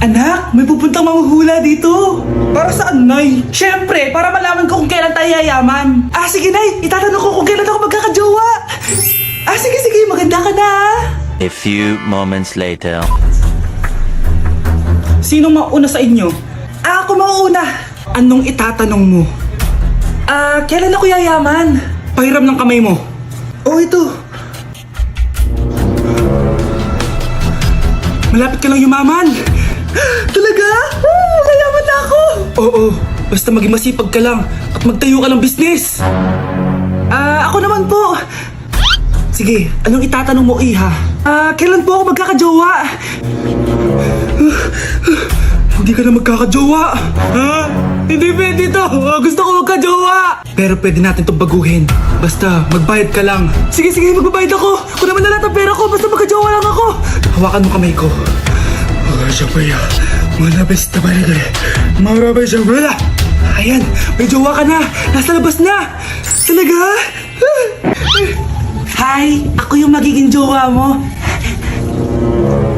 Anak, may pupuntang manghuhula dito. Para saan, Nay? Siyempre, para malaman ko kung kailan tayo yayaman. Sige, Nay. Itatanong ko kung kailan ako magkakajowa. Sige. Maganda ka na. A few moments later. Sino mauna sa inyo? Ako mauna. Anong itatanong mo? Kailan ako yayaman? Pahiram ng kamay mo. Ito. Malapit ka lang yumaman. Talaga? Mayaman na ako. Oo, basta maging masipag ka lang at magtayo ka ng business. Ako naman po. Sige, anong itatanong mo, Iha? Kailan po ako magkakajowa? Hindi ka na magkakajowa. Hindi pwede to. Gusto ko magkajowa. Pero pwede natin itong baguhin. Basta magbayad ka lang. Sige, magbabayad ako. Kung naman na lahat ang pera ko, basta magkajowa lang ako. Hawakan mo kamay ko. Ayan, may jowa ka na. Nasa labas na. Talaga? Hi, ako yung magiging jowa mo.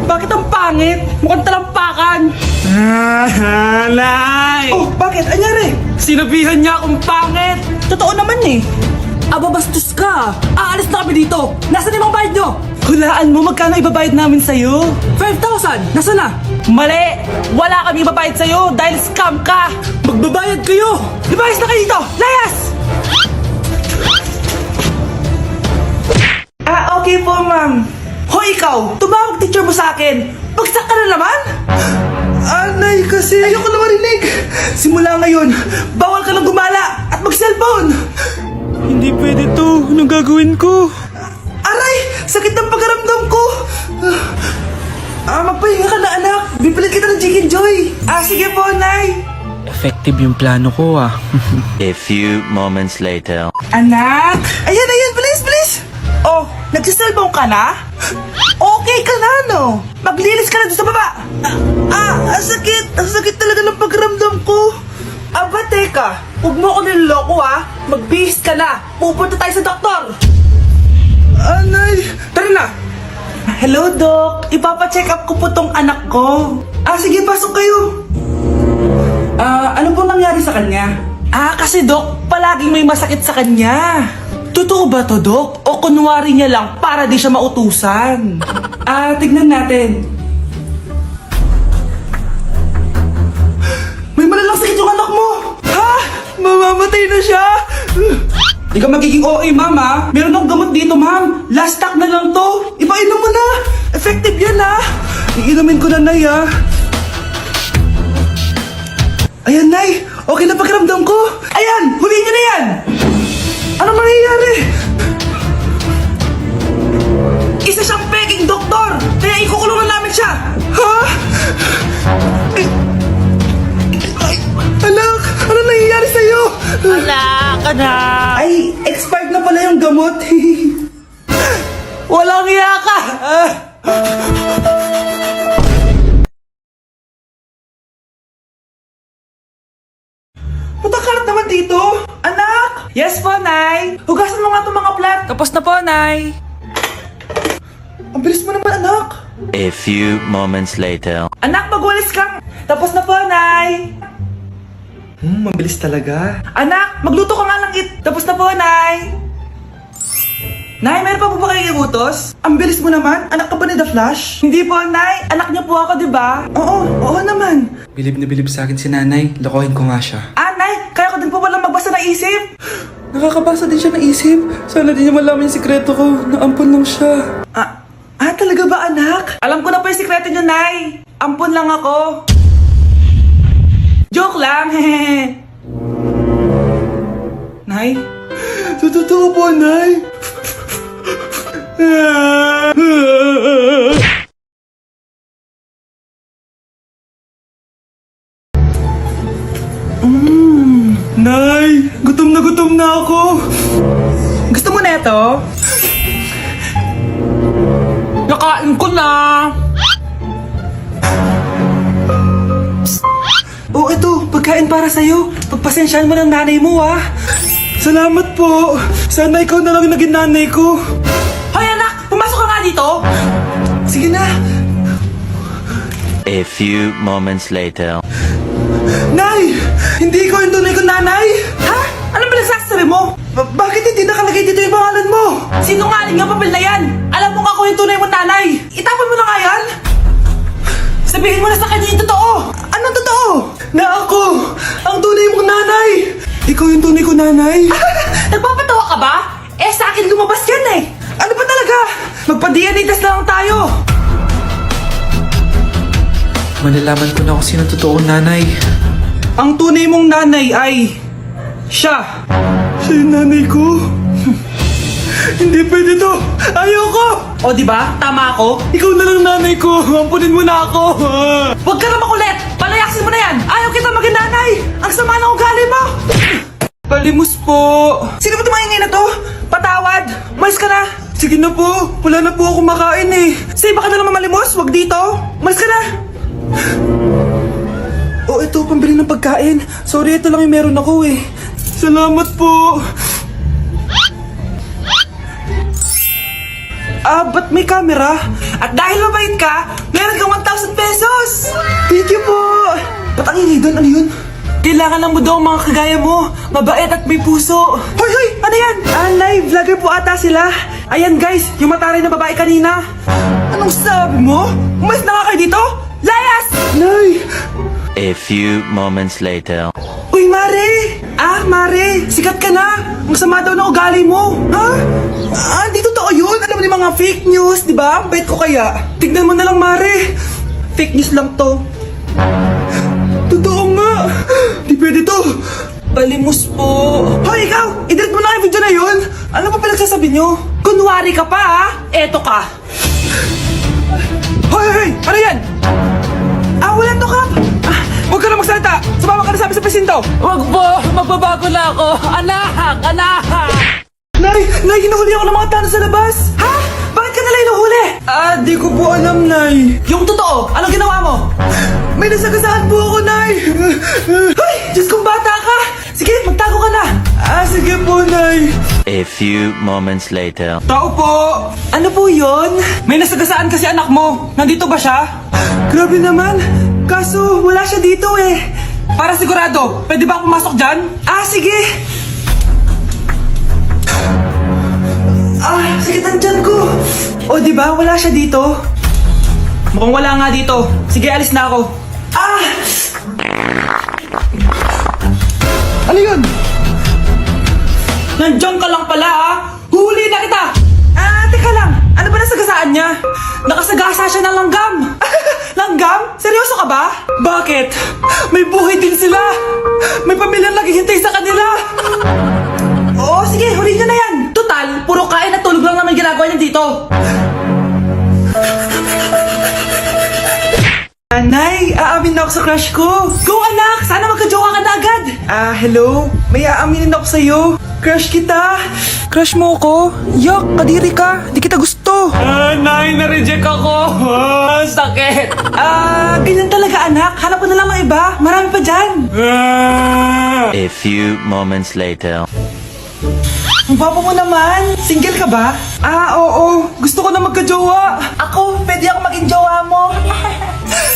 Bakit ang pangit? Mukhang talampakan. Nay! Bakit? Anyari? Sinabihan niya akong pangit. Totoo naman eh. Bastos ka. Aalis na kami dito. Nasaan yung mga bayad nyo? Hulaan mo magkano ibabayad namin sa'yo? 5,000! Nasaan na? Mali! Wala kami ibabayad sa'yo dahil scam ka! Magbabayad kayo! Ibayas na kayo dito! Layas! Okay po, ma'am. Hoy, ikaw! Tumawag teacher mo sa akin! Bagsak ka na naman? Nay, kasi ayoko na marinig! Simula ngayon, bawal ka nang gumala at mag-cellphone! Hindi pwede to. Anong gagawin ko? Aray! Sakit ng pagkaramdam ko! Magpahinga ka na, anak. Bipilit kita ng Chicken Joy. Sige po, Nay. Effective yung plano ko A few moments later. Anak! Ayan, please! Nagsiselbong ka na? Okay ka na, no? Maglinis ka na doon sa baba. Ang sakit. Ang sakit talaga ng pagkaramdam ko. Teka. Huwag mo ako niloloko, ha? Magbihis ka na. Pupunta tayo sa doktor. Nay. Tara na. Hello, Doc. Ipapacheck up ko po tong anak ko. Sige, pasok kayo. Ano po nangyari sa kanya? Kasi, Doc, palaging may masakit sa kanya. Totoo ba to, Doc? O kunwari niya lang para di siya mautusan? Tignan natin. May malalang sakit yung anak mo! Mamamatay na siya! Di ka magiging OA, ma'am, ha? Meron akong gamot dito, ma'am. Last stock na lang to. Ipainom mo na. Effective yan, ha? Iinumin ko na, Nay, ha? Ayan, Nay. Okay na pakiramdam ko. Ayan! Huliin niyo na yan! Anong mangyayari? Isa siyang peking doktor! Kaya ikukulong na namin siya! Ha? Anak! Ano nangyayari sa'yo? Anak! Ay, expired na pala yung gamot. Walang iya ka! Matakalat naman dito! Anak! Yes po, Nay! Hugasan mo nga itong mga plat! Tapos na po, Nay! Ang bilis mo naman, anak! A few moments later. Anak, magwalis kang! Tapos na po, Nay! Mabilis talaga. Anak, magluto ka nga lang Tapos na po, Nay! Nay, meron pa po ba kayo iutos? Ang bilis mo naman. Anak ka ba ni The Flash? Hindi po, Nay. Anak niyo po ako, di ba? Oo naman. Bilib na bilib sa akin si nanay. Lokohin ko nga siya. Nay, kaya ko din po palang magbasa ng isip. Nakakabasa din siya ng isip. Sana din niya malaman yung sikreto ko. Naampon lang siya. Talaga ba, anak? Alam ko na po yung sikreto niyo, Nay. Ampon lang ako. Joke lang, hehehe. Nay? Totoo po, Nay. Nay, gutom na ako. Gusto mo na ito? Nakain ko na. Ito, pagkain para sa'yo. Pagpasensyahan mo ng nanay mo, ha? Salamat po. Sana ikaw na lang naging nanay ko. Hoy, anak! Pumasok ka nga dito! Sige na. A few moments later. Nay! Hindi ko yung tunay kong nanay! Ha? Anong pinagsasabi mo? Bakit hindi nakalagay dito yung pangalan mo? Sinungaling yung papel na yan! Alam mo nga ako yung tunay mong nanay! Itapon mo na nga yan! Sabihin mo na sa kanya yung totoo! Anong totoo? Na ako! Ang tunay mong nanay! Ikaw yung tunay kong nanay? Nagpapatawa ka ba? Eh sa akin lumabas yan eh! Ano ba talaga? Magpa-DNA test na lang tayo! Malalaman ko na kung sino totoong nanay. Ang tunay mong nanay ay... siya! Siya yung nanay ko? Hindi pwede to! Ayoko! O diba? Tama ako? Ikaw na lang nanay ko! Ampunin mo na ako! Huwag ka na makulit! Palayasin mo na yan! Ayaw kita maging nanay! Ang sama ng ugali mo! Palimos po! Sino ba tumahingin na to? Patawad! Malis ka na! Sige na po! Wala na po ako makain eh! Sige, baka na naman malimos? Huwag dito! Malis ka na! Oh, ito, pambili ng pagkain. Sorry, ito lang yung meron ako eh. Salamat po. Ba't may camera? At dahil mabait ka, meron kang 1,000 pesos! Thank you po! Ba't ang ingay doon? Ano yun? Kailangan lang mo daw ang mga kagaya mo. Mabait at may puso. Hoy, hoy! Ano yan? Live vlogger po ata sila. Ayan guys, yung mataray na babae kanina. Anong sabi mo? Umalis na nga kayo dito? Layas! Nay! A few moments later. Uy, Mare! Mare! Sikat ka na! Ang sama daw ng ugali mo! Ha? Di totoo yun! Alam mo yung mga fake news, di ba? Ang bait ko kaya. Tignan mo na lang, Mare! Fake news lang to. Totoo nga! Di pwede to! Palimos po! Hoy, ikaw! I-delete mo na yung video na yun! Ano pa pinagsasabi nyo? Kunwari ka pa, ha? Eto ka! Hoy, hoy! Ano yan? Wala to, Kap! Huwag ka na magsalita! Sumama ka na sa amin sa presinto! Wag po! Magbabago na ako! Anak! Anak! Nay! Nay! Hinuhuli ako ng mga tao sa labas! Ha? Bakit ka nila hinuhuli? Di ko po alam, Nay. Yung totoo! Anong ginawa mo? May nasagasaan po ako, Nay! Hoy! Diyos kong bata ka! Sige, magtago ka na! Sige po, Nay. A few moments later. Tao po! Ano po yon? May nasagasaan kasi anak mo. Nandito ba siya? Grabe naman. Kaso, wala siya dito eh. Para sigurado, pwede ba ako pumasok dyan? Sige. Sakit ang tiyan ko. O, di ba? Wala siya dito. Mukhang wala nga dito. Sige, alis na ako. Ano yun? Nandiyan ka lang pala, Huli na kita! Teka lang. Ano ba nasagasaan niya? Nakasagasa siya ng langgam. Langgam? Seryoso ka ba? Bakit? May buhay din sila. May pamilyang naghihintay sa kanila. Oo, sige. Huli niyo na yan. Total, puro kain at tulog lang naman ginagawa niya dito. Nay, aamin na ako sa crush ko. Go anak! Sana magka-jowa ka na agad. Hello? May aaminin ako sa'yo. Crush kita. Crush mo ako? Yuck, kadiri ka. Di kita gusto. Nay, na-reject ako! Sakit! Ganyan talaga anak. Hanap mo na lang ng iba. Marami pa dyan. A few moments later. Ang baba mo naman. Single ka ba? Oo. Gusto ko na magka-jowa. Ako, pwede ako maging jowa mo.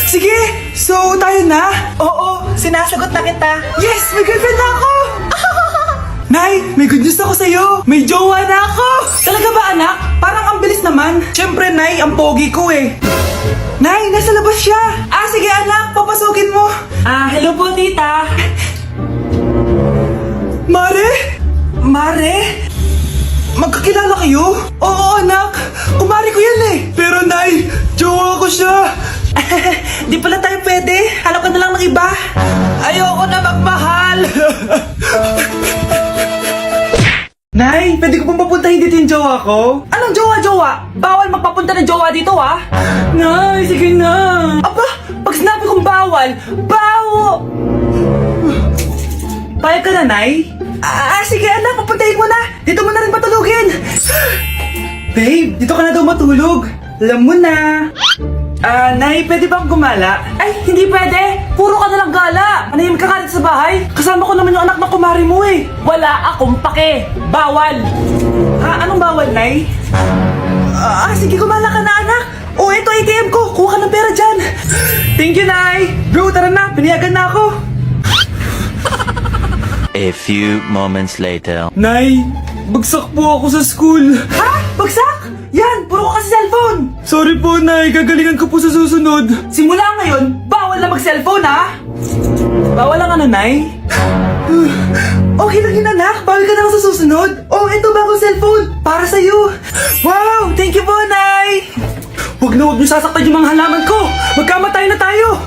Sige, so tayo na? Oo, sinasagot na kita. Yes, may girlfriend na ako! Nay, may good news ako sa'yo. May jowa na ako. Talaga ba anak? Parang ang bilis naman. Siyempre, Nay, ang pogi ko eh. Nay, nasa labas siya. Sige anak, papasukin mo. Hello po tita. Mare? Magkakilala kayo? Oo anak, kumari ko yan eh. Pero Nay, jowa ko siya. Di pala tayo pwede. Hanap ka na lang ng iba. Ayoko na magmahal. Nay, pwede ko pong papuntahin dito yung jowa ko? Anong jowa? Bawal magpapunta ng jowa dito, ha? Nay, sige na. Aba, pag sinabi kong bawal, Payag ka na, Nay? Sige anak, papuntahin mo na. Dito mo na rin patulugin. Babe, dito ka na daw matulog. Alam mo na. Nay, pwede bang gumala? Ay, hindi pwede. Puro ka nalang gala. Manahimik ka nga dito sa bahay. Kasama ko naman yung anak ng kumari mo eh. Wala akong pake. Bawal. Anong bawal, Nay? Sige, gumala ka na, anak. Oh, ito ATM ko. Kuha ka ng pera dyan. Thank you, Nay. Bro, tara na. Pinayagan na ako. A few moments later. Nay, bagsak po ako sa school. Ha? Bagsak? Yan, puro ka sa cellphone. Sorry po, Nay. Gagalingan ko po sa susunod. Simula ngayon, bawal na mag-cellphone, ha? Bawal ang ano, Nay? Okay lang yun, anak. Bawal ka na ako sa susunod. Oh, ito bagong cellphone. Para sa'yo. Wow, thank you po, Nay. Huwag niyo sasaktan yung mga halaman ko. Magkamatay na tayo.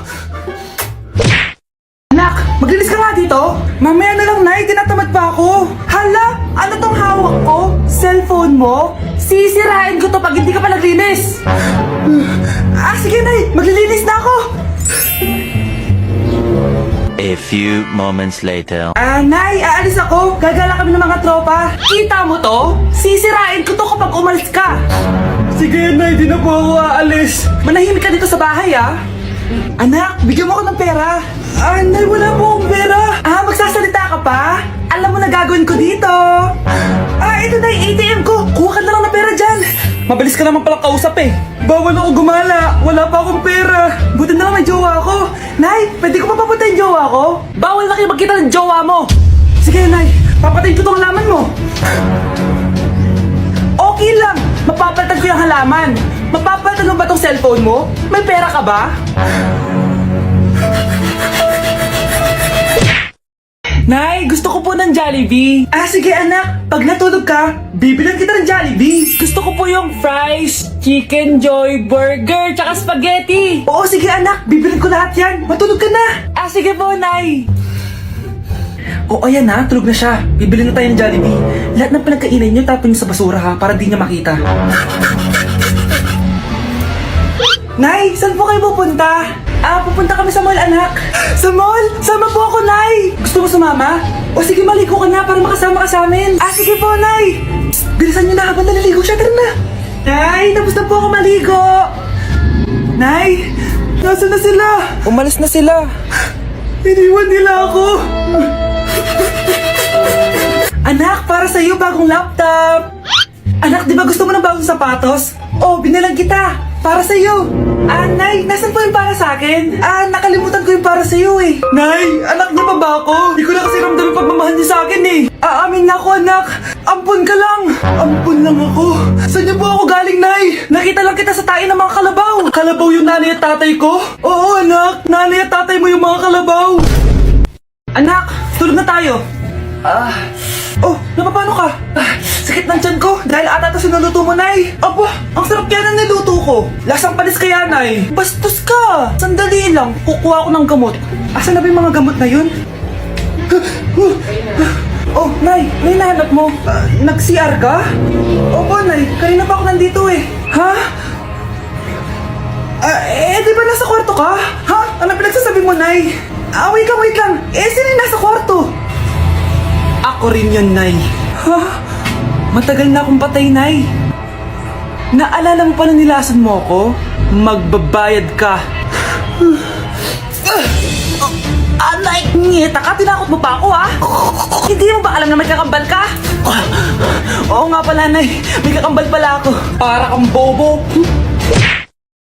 Anak, maglinis ka nga dito. Mamaya na lang, Nay. Tinatamad pa ako. Hala, ano tong hawak ko? Cellphone mo? Sisirain ko to pag hindi ka pa naglinis. Sige, Nay. Maglilinis na ako. A few moments later. Nay, aalis ako. Gagala kami ng mga tropa. Kita mo to? Sisirain ko to kapag umalis ka. Sige, Nay. Di na po ako aalis. Manahimik ka dito sa bahay, ah. Anak, bigyan mo ako ng pera. Nay, wala po akong pera. Magsasalita ka pa? Alam mo na gagawin ko dito. Ito na yung ATM ko. Kuha ka na lang ng pera dyan. Mabilis ka naman palang kausap eh. Bawal ako gumala. Wala pa akong pera. Buti na lang may jowa ako. Nay, pwede ko pa papunta yung jowa ko? Bawal na kayo magkita ng jowa mo. Sige, Nay. Papatayin ko tong halaman mo. Okay lang. Mapapalitan ko yung halaman. Mapapalitan mo ba tong cellphone mo? May pera ka ba? Nay, gusto ko po ng Jollibee. Sige anak, pag natulog ka, bibilan kita ng Jollibee. Gusto ko po yung fries, chicken joy, burger, tsaka spaghetti. Oo, sige anak, bibilan ko lahat yan. Matulog ka na. Sige po, Nay. Ayan na, tulog na siya. Bibili na tayo ng Jollibee. Lahat ng pinagkainan niyo, tapon niyo sa basura ha, para di niya makita. Nay, saan po kayo pupunta? Pupunta kami sa mall, anak. Sa mall? Sama po ako, Nay. Gusto mo sumama? Sige, maligo ka na para makasama ka sa amin. Sige po, Nay. Psst, bilisan niyo na habang naliligo siya. Tara na. Nay, tapos na po ako maligo. Nay, nasaan na sila? Umalis na sila. Iniwan nila ako. Anak, para sa'yo bagong laptop. Anak, di ba gusto mo ng bagong sapatos? Binalang kita. Para sa'yo. Nay, nasan po yung para sa akin? Nakalimutan ko yung para sa'yo eh. Nay, anak niya pa ba ako? Di ko na kasi ramdam yung pagmamahal niya sa akin eh. Amin na ako, anak. Ampun ka lang. Ampun lang ako. Saan niyo po ako galing, Nay? Nakita lang kita sa tayo ng mga kalabaw. Kalabaw yung nanay at tatay ko? Oo, anak. Nanay at tatay mo yung mga kalabaw. Anak, tulog na tayo. Napapano ka? Sakit ng tiyan ko dahil ata ito sinuluto mo, Nay. Ang sarap kaya ng niluto ko. Lasang panis kaya, Nay. Bastos ka. Sandali lang, kukuha ko ng gamot. Asan na ba yung mga gamot na yun? Nay, may nahanap mo. Nag-CR ka? Opo, Nay. Kanina pa ako nandito eh. Ha? Di ba nasa kwarto ka? Ha? Ano pinagsasabi mo, Nay? Wait lang. Sino yung nasa kwarto? Ako rin yun, Nay. Matagal na akong patay, Nay. Naalala mo pa na nilasan mo ako? Magbabayad ka. Nay, ngita ka, tinakot mo pa ako, ha? Hindi mo ba alam na may kakambal ka? Oo nga pala, Nay. May kakambal pala ako. Para kang bobo.